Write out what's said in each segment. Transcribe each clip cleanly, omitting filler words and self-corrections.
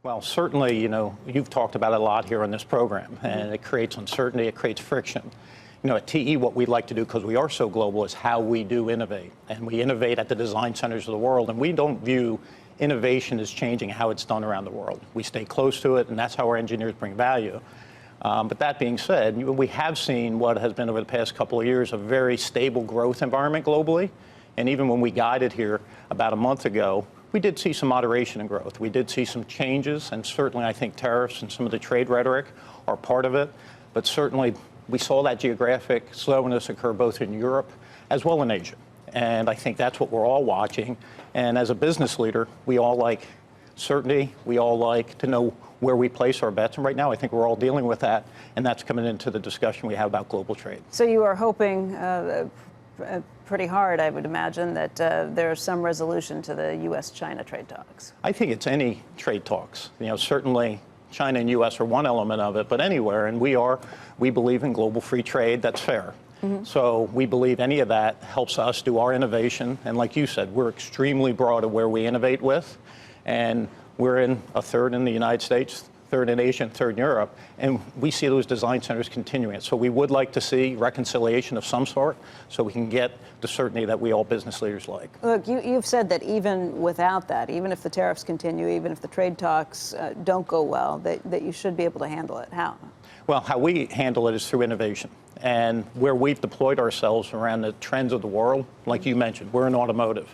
Well, certainly, you've talked about it a lot here on this program, and it creates uncertainty, it creates friction. At TE, what we like to do, because we are so global, is how we do innovate. And we innovate at the design centers of the world, and we don't view innovation as changing how it's done around the world. We stay close to it, and that's how our engineers bring value. But that being said, we have seen what has been over the past couple of years a very stable growth environment globally. And even when we guided here about a month ago, we did see some moderation in growth. We did see some changes, and certainly I think tariffs and some of the trade rhetoric are part of it. But certainly we saw that geographic slowness occur both in Europe as well in Asia. And I think that's what we're all watching. And as a business leader, we all like certainty. We all like to know where we place our bets. And right now, I think we're all dealing with that. And that's coming into the discussion we have about global trade. So you are hoping pretty hard, I would imagine, that there's some resolution to the U.S. China trade talks. I think it's any trade talks. Certainly China and U.S. are one element of it, but anywhere. And we believe in global free trade that's fair. So we believe any of that helps us do our innovation. And like you said, we're extremely broad of where we innovate with. And we're in a third in the United States, third in Asia, and third in Europe. And we see those design centers continuing it. So we would like to see reconciliation of some sort so we can get the certainty that we all business leaders like. Look, you've said that even without that, even if the tariffs continue, even if the trade talks don't go well, that you should be able to handle it. How? Well, how we handle it is through innovation. And where we've deployed ourselves around the trends of the world, like you mentioned, we're in automotive.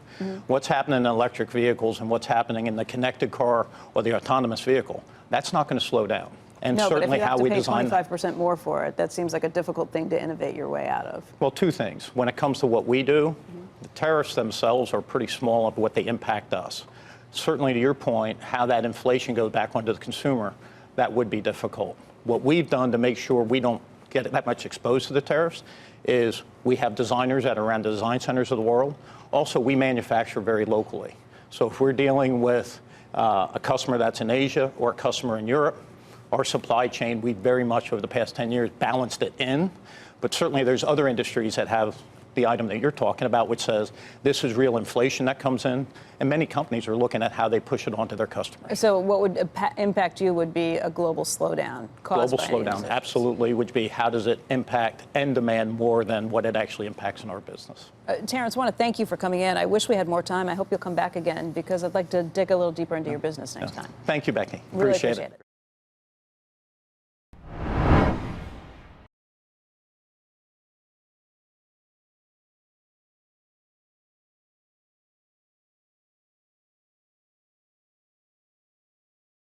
What's happening in electric vehicles and what's happening in the connected car or the autonomous vehicle, that's not going to slow down. And no, certainly how we design. But if you have to pay 25% more for it, that seems like a difficult thing to innovate your way out of. Well, two things. When it comes to what we do, the tariffs themselves are pretty small of what they impact us. Certainly, to your point, how that inflation goes back onto the consumer, that would be difficult. What we've done to make sure we don't get that much exposed to the tariffs is we have designers that are around the design centers of the world. Also, we manufacture very locally. So if we're dealing with a customer that's in Asia or a customer in Europe, our supply chain, we very much over the past 10 years balanced it in. But certainly there's other industries that have the item that you're talking about, which says this is real inflation that comes in, and many companies are looking at how they push it onto their customers. So what would impact you would be a global slowdown caused by global slowdown, absolutely, would be how does it impact end demand more than what it actually impacts in our business. Terrence, I want to thank you for coming in. I wish we had more time. I hope you'll come back again because I'd like to dig a little deeper into your business next time. Thank you, Becky. Really appreciate it.